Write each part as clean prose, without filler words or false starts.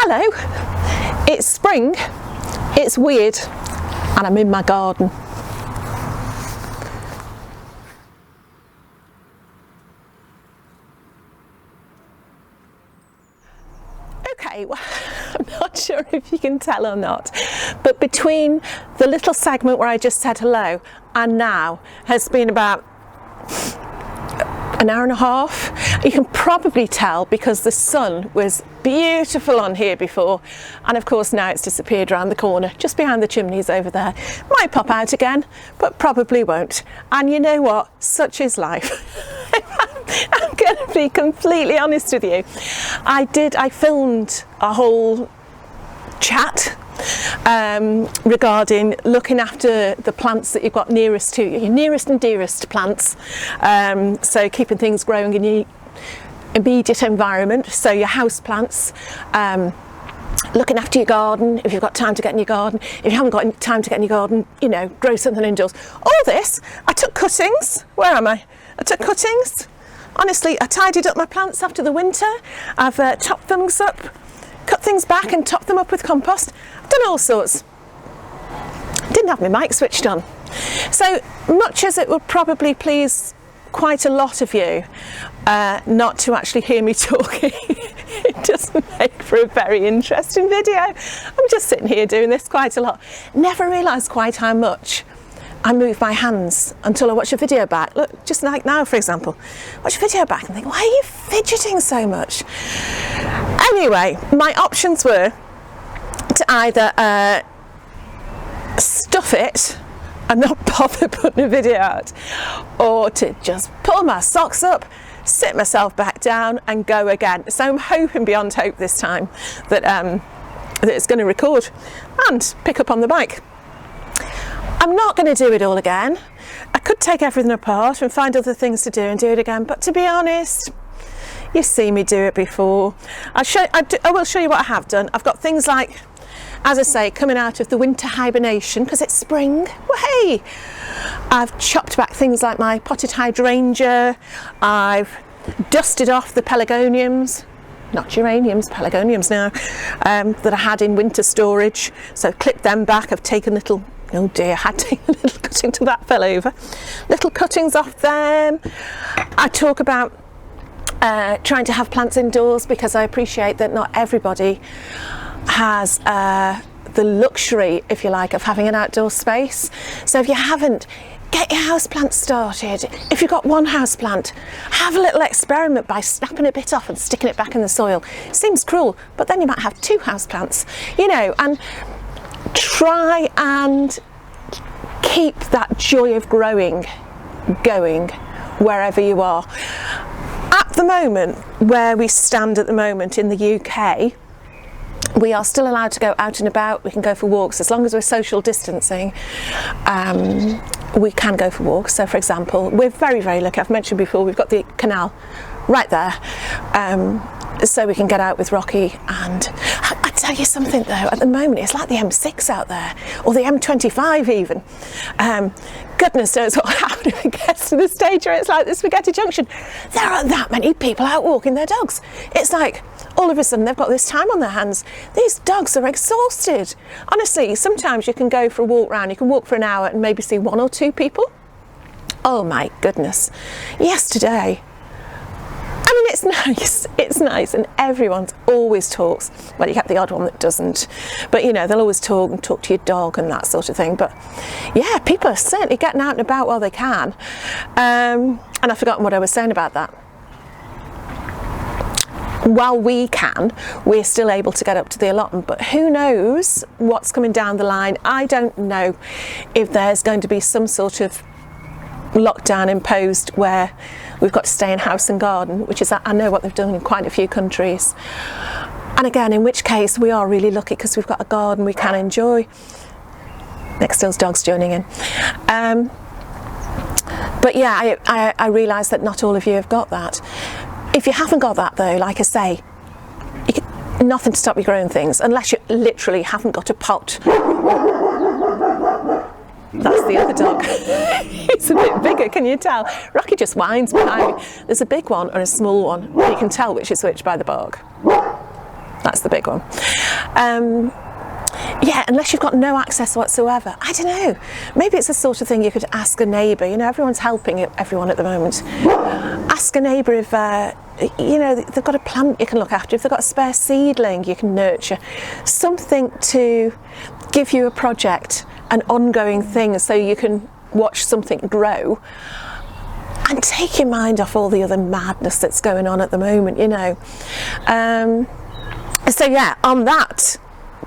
Hello, it's spring, it's weird, and I'm in my garden. Okay, well, I'm not sure if you can tell or not, but between the little segment where I just said hello and now has been about an hour and a half. You can probably tell because the sun was beautiful on here before, and of course now it's disappeared around the corner just behind the chimneys over there. Might pop out again, but probably won't. And you know what, such is life. I'm going to be completely honest with you. I filmed a whole chat regarding looking after the plants that you've got nearest to you, your nearest and dearest plants, so keeping things growing in your immediate environment, so your house plants, looking after your garden if you've got time to get in your garden. If you haven't got time to get in your garden, you know, grow something indoors. All this, I took cuttings. Where am I? I took cuttings. Honestly, I tidied up my plants after the winter. I've topped things up, cut things back and topped them up with compost. I've done all sorts. Didn't have my mic switched on. So much as it would probably please quite a lot of you not to actually hear me talking, it doesn't make for a very interesting video. I'm just sitting here doing this quite a lot. Never realised quite how much I move my hands until I watch a video back. Look, just like now, for example, watch a video back and think, why are you fidgeting so much? Anyway, my options were to either stuff it and not bother putting a video out, or to just pull my socks up, sit myself back down and go again. So I'm hoping beyond hope this time that, that it's going to record and pick up on the bike. I'm not going to do it all again. I could take everything apart and find other things to do and do it again, but to be honest, you've seen me do it before. I will show you what I have done. I've got things like, as I say, coming out of the winter hibernation because it's spring. Well, hey, I've chopped back things like my potted hydrangea. I've dusted off the pelargoniums, not geraniums, pelargoniums now, that I had in winter storage. So I've clipped them back. I've taken little, oh dear, I had to take a little cutting till that fell over. Little cuttings off them. I talk about trying to have plants indoors because I appreciate that not everybody has the luxury, if you like, of having an outdoor space. So if you haven't, get your houseplant started. If you've got one houseplant, have a little experiment by snapping a bit off and sticking it back in the soil. Seems cruel, but then you might have two houseplants, you know, and try and keep that joy of growing going wherever you are. At the moment, where we stand at the moment in the UK, we are still allowed to go out and about. We can go for walks as long as we're social distancing. We can go for walks. So for example, we're very, very lucky. I've mentioned before, we've got the canal right there. So we can get out with Rocky. And I tell you something though, at the moment it's like the M6 out there, or the M25 even. Goodness knows what happens if it gets to the stage where it's like the Spaghetti Junction. There aren't that many people out walking their dogs. It's like all of a sudden they've got this time on their hands. These dogs are exhausted. Honestly, sometimes you can go for a walk round, you can walk for an hour and maybe see one or two people. Oh my goodness. Yesterday, I mean, it's nice, and everyone always talks. Well, you get the odd one that doesn't, but you know, they'll always talk and talk to your dog and that sort of thing. But yeah, people are certainly getting out and about while they can. And I've forgotten what I was saying about that. While we can, we're still able to get up to the allotment, but who knows what's coming down the line. I don't know if there's going to be some sort of lockdown imposed where we've got to stay in house and garden, which is, I know what they've done in quite a few countries. And again, in which case we are really lucky because we've got a garden we can enjoy. Next door's dog's joining in. But yeah, I realise that not all of you have got that. If you haven't got that though, like I say, nothing to stop you growing things unless you literally haven't got a pot. That's the other dog. It's a bit bigger, can you tell? Rocky just whines behind me. There's a big one and a small one. You can tell which is which by the bark. That's the big one. Yeah, unless you've got no access whatsoever. I don't know. Maybe it's the sort of thing you could ask a neighbour. You know, everyone's helping everyone at the moment. Ask a neighbour if, you know, they've got a plant you can look after, if they've got a spare seedling you can nurture. Something to give you a project, an ongoing thing, so you can watch something grow and take your mind off all the other madness that's going on at the moment, you know. So yeah, on that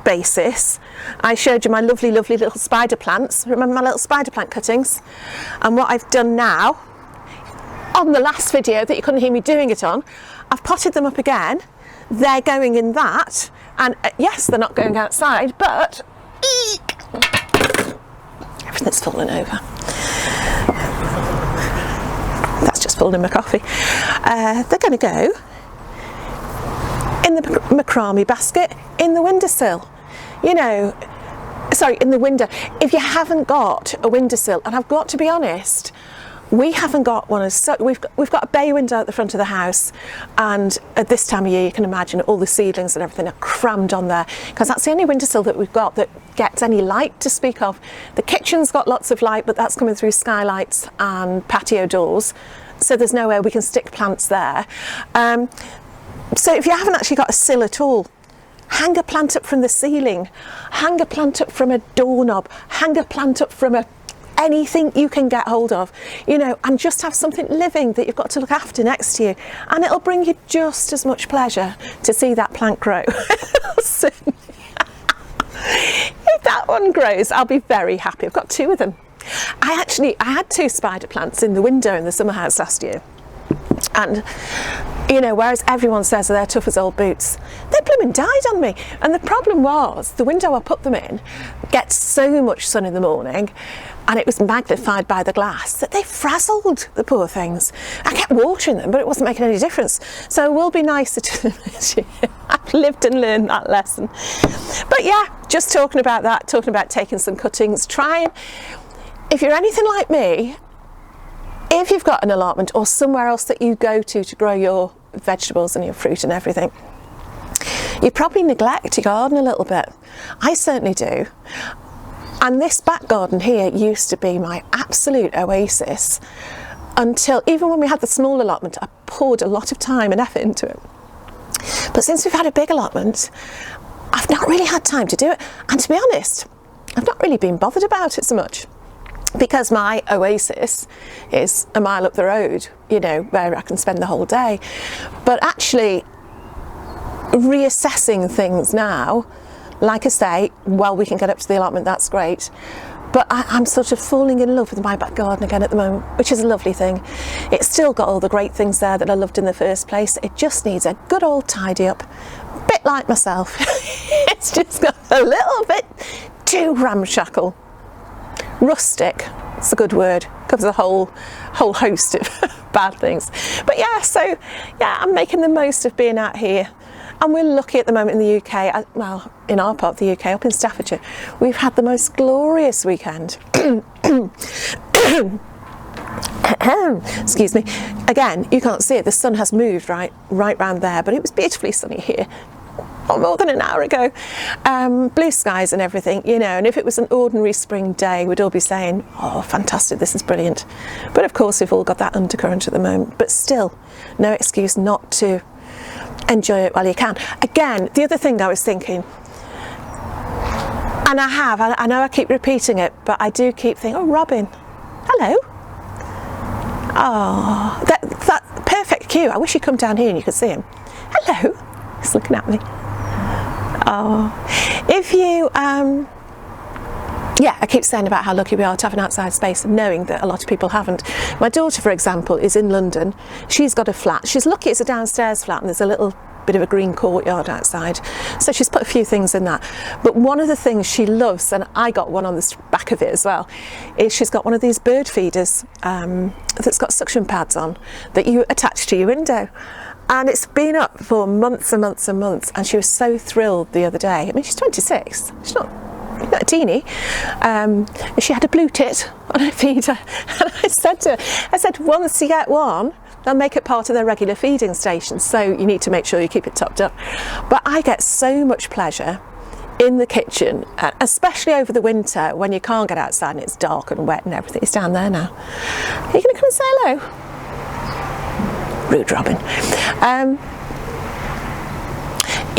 basis, I showed you my lovely little spider plants. Remember my little spider plant cuttings? And what I've done now, on the last video that you couldn't hear me doing it on, I've potted them up again. They're going in that, and yes, they're not going outside, but everything's fallen over. That's just fallen in my coffee. They're going to go in the macrame basket in the windowsill. You know, sorry, in the window. If you haven't got a windowsill, and I've got to be honest, we haven't got one. We've got a bay window at the front of the house, and at this time of year you can imagine all the seedlings and everything are crammed on there, because that's the only windowsill that we've got that gets any light to speak of. The kitchen's got lots of light, but that's coming through skylights and patio doors, so there's nowhere we can stick plants there. So if you haven't actually got a sill at all, hang a plant up from the ceiling, hang a plant up from a doorknob, hang a plant up from anything you can get hold of, you know, and just have something living that you've got to look after next to you, and it'll bring you just as much pleasure to see that plant grow. So, if that one grows, I'll be very happy. I've got 2 of them. I had 2 spider plants in the window in the summer house last year, and you know, whereas everyone says they're tough as old boots, they blooming died on me. And the problem was, the window I put them in gets so much sun in the morning, and it was magnified by the glass, that they frazzled, the poor things. I kept watering them, but it wasn't making any difference. So it will be nicer to them this year. I've lived and learned that lesson. But yeah, just talking about that, talking about taking some cuttings, trying, if you're anything like me, if you've got an allotment or somewhere else that you go to grow your vegetables and your fruit and everything, you probably neglect your garden a little bit. I certainly do. And this back garden here used to be my absolute oasis, until, even when we had the small allotment, I poured a lot of time and effort into it. But since we've had a big allotment, I've not really had time to do it. And to be honest, I've not really been bothered about it so much, because my oasis is a mile up the road, you know, where I can spend the whole day. But actually reassessing things now, like I say, well, we can get up to the allotment, that's great, but I'm sort of falling in love with my back garden again at the moment, which is a lovely thing. It's still got all the great things there that I loved in the first place. It just needs a good old tidy up, a bit like myself. It's just got a little bit too ramshackle. Rustic, it's a good word, covers a whole host of bad things. But yeah, so yeah, I'm making the most of being out here, and we're lucky at the moment in the UK, well, in our part of the UK, up in Staffordshire, we've had the most glorious weekend. Excuse me. Again, you can't see it, the sun has moved right round there, but it was beautifully sunny here more than an hour ago. Blue skies and everything, you know, and if it was an ordinary spring day, we'd all be saying, oh, fantastic, this is brilliant. But of course, we've all got that undercurrent at the moment, but still, no excuse not to enjoy it while you can. Again, the other thing I was thinking, and I know I keep repeating it, but I do keep thinking, oh, Robin, hello. Oh, that perfect cue. I wish he'd come down here and you could see him. Hello. He's looking at me. Oh, if you, yeah, I keep saying about how lucky we are to have an outside space, and knowing that a lot of people haven't. My daughter, for example, is in London. She's got a flat. She's lucky it's a downstairs flat, and there's a little bit of a green courtyard outside, so she's put a few things in that. But one of the things she loves, and I got one on the back of it as well, is she's got one of these bird feeders that's got suction pads on that you attach to your window. And it's been up for months and months and months, and she was so thrilled the other day. I mean, she's 26, she's not a teeny. She had a blue tit on her feeder, and I said to her, once you get one, they'll make it part of their regular feeding station, so you need to make sure you keep it topped up. But I get so much pleasure in the kitchen, especially over the winter when you can't get outside and it's dark and wet and everything. It's down there now. Are you going to come and say hello? Rude Robin.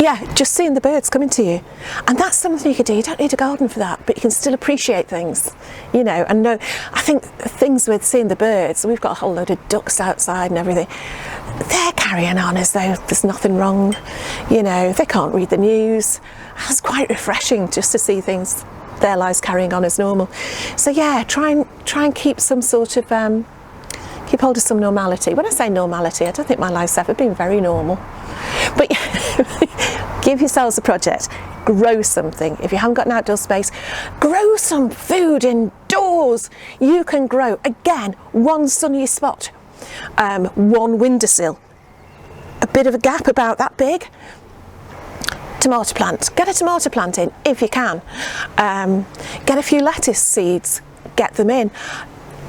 Yeah, just seeing the birds coming to you, and that's something you could do. You don't need a garden for that, but you can still appreciate things, you know. And no, I think things with seeing the birds, we've got a whole load of ducks outside and everything, they're carrying on as though there's nothing wrong, you know. They can't read the news. It's quite refreshing just to see things, their lives carrying on as normal. So yeah, try and keep some sort of keep hold of some normality. When I say normality, I don't think my life's ever been very normal, but give yourselves a project, grow something. If you haven't got an outdoor space, grow some food indoors. You can grow, again, one sunny spot, one windowsill, a bit of a gap about that big. Tomato plant, get a tomato plant in if you can. Get a few lettuce seeds, get them in.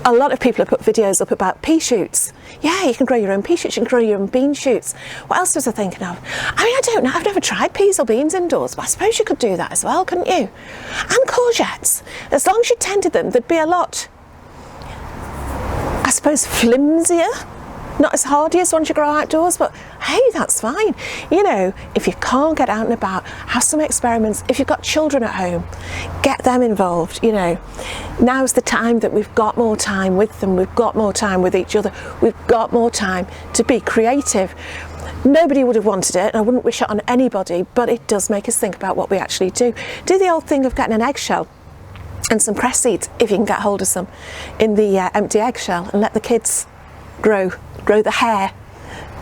A lot of people have put videos up about pea shoots. Yeah, you can grow your own pea shoots, you can grow your own bean shoots. What else was I thinking of? I mean, I don't know, I've never tried peas or beans indoors, but I suppose you could do that as well, couldn't you? And courgettes. As long as you tended them, they'd be a lot, I suppose, flimsier. Not as hardy as ones you grow outdoors, but hey, that's fine. You know, if you can't get out and about, have some experiments. If you've got children at home, get them involved, you know. Now's the time that we've got more time with them, we've got more time with each other, we've got more time to be creative. Nobody would have wanted it, and I wouldn't wish it on anybody, but it does make us think about what we actually do. Do the old thing of getting an eggshell and some cress seeds, if you can get hold of some, in the empty eggshell, and let the kids grow the hair,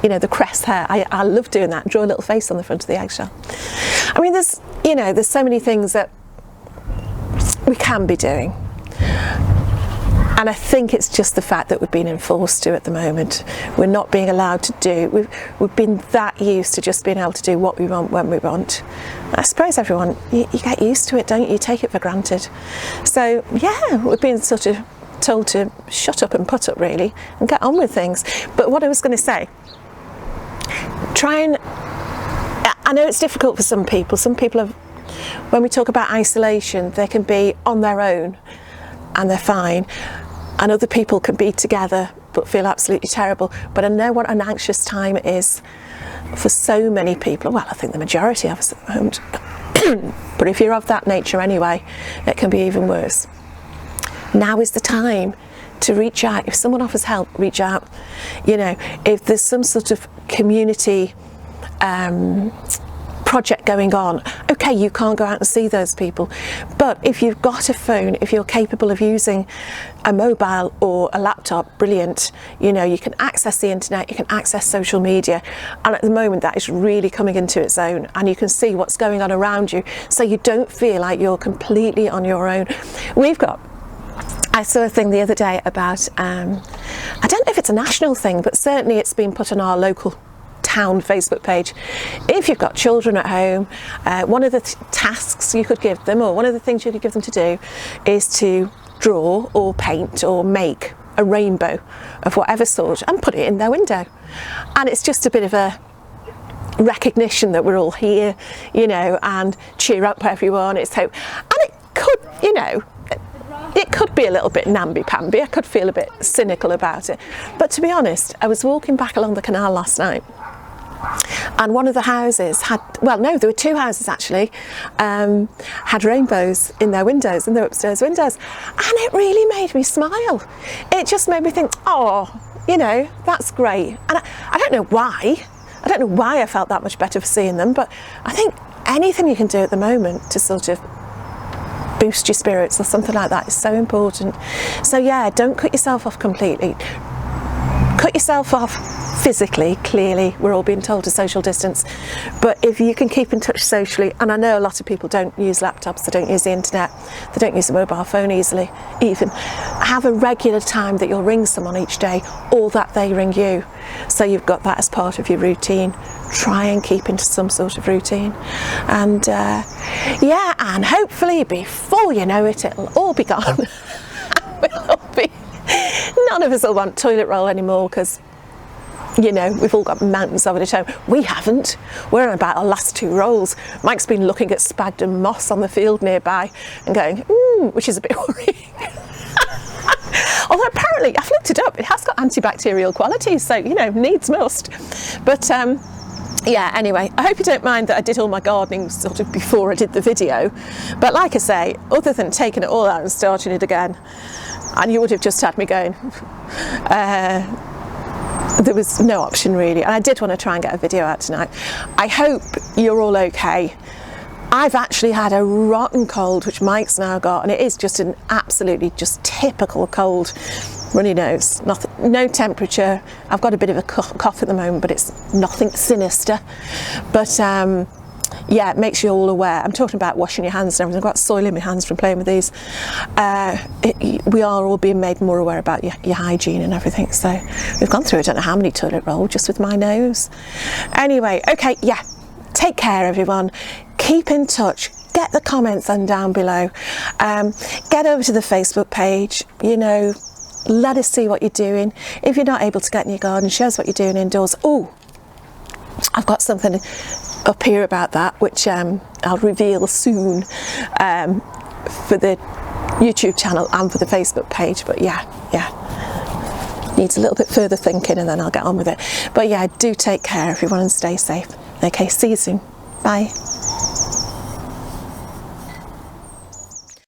you know, the cress hair. I love doing that. Draw a little face on the front of the eggshell. I mean, there's so many things that we can be doing, and I think it's just the fact that we've been enforced to at the moment. We're not being allowed to do. We've been that used to just being able to do what we want when we want. I suppose everyone, you get used to it, don't you? You take it for granted. So yeah, we've been sort of told to shut up and put up, really, and get on with things. But what I was going to say, I know it's difficult for some people. Some people have, when we talk about isolation, they can be on their own and they're fine, and other people can be together but feel absolutely terrible. But I know what an anxious time it is for so many people. Well, I think the majority of us at the moment. But if you're of that nature anyway, it can be even worse. Now is the time to reach out. If someone offers help, reach out. You know, if there's some sort of community project going on, okay, you can't go out and see those people, but if you've got a phone, if you're capable of using a mobile or a laptop, brilliant. You know, you can access the internet, you can access social media, and at the moment that is really coming into its own, and you can see what's going on around you, so you don't feel like you're completely on your own. I saw a thing the other day about, I don't know if it's a national thing, but certainly it's been put on our local town Facebook page. If you've got children at home, one of the tasks you could give them, or one of the things you could give them to do, is to draw or paint or make a rainbow of whatever sort and put it in their window. And it's just a bit of a recognition that we're all here, you know, and cheer up everyone. It's hope. And it could, you know, it could be a little bit namby-pamby. I could feel a bit cynical about it. But to be honest, I was walking back along the canal last night, and one of the houses had, well, no, there were two houses actually, had rainbows in their windows, in their upstairs windows. And it really made me smile. It just made me think, oh, you know, that's great. And I don't know why. I don't know why I felt that much better for seeing them, but I think anything you can do at the moment to sort of boost your spirits or something like that is so important. So yeah, don't cut yourself off completely. Cut yourself off physically, clearly we're all being told to social distance, but if you can keep in touch socially, and I know a lot of people don't use laptops, they don't use the internet, they don't use a mobile phone easily even, have a regular time that you'll ring someone each day, or that they ring you, so you've got that as part of your routine. Try and keep into some sort of routine, and yeah, and hopefully before you know it, it'll all be gone. We'll all be, none of us will want toilet roll anymore, because you know, we've all got mountains of it at home. We haven't. We're on about our last 2 rolls. Mike's been looking at sphagnum moss on the field nearby and going, ooh, which is a bit worrying. Although apparently, I've looked it up, it has got antibacterial qualities, so, you know, needs must. But yeah, anyway, I hope you don't mind that I did all my gardening sort of before I did the video. But like I say, other than taking it all out and starting it again, and you would have just had me going, there was no option really. And I did want to try and get a video out tonight. I hope you're all okay. I've actually had a rotten cold, which Mike's now got, and it is just an absolutely just typical cold. Runny nose, nothing, no temperature. I've got a bit of a cough at the moment, but it's nothing sinister. But yeah, it makes you all aware. I'm talking about washing your hands and everything. I've got soil in my hands from playing with these. We are all being made more aware about your hygiene and everything. So we've gone through I don't know how many toilet rolls just with my nose. Anyway, okay, yeah. Take care, everyone. Keep in touch. Get the comments on down below. Get over to the Facebook page. You know, let us see what you're doing. If you're not able to get in your garden, show us what you're doing indoors. Oh, I've got something up here about that, which I'll reveal soon for the YouTube channel and for the Facebook page. But yeah, needs a little bit further thinking and then I'll get on with it. But yeah, do take care, everyone, and stay safe. Okay, see you soon. Bye.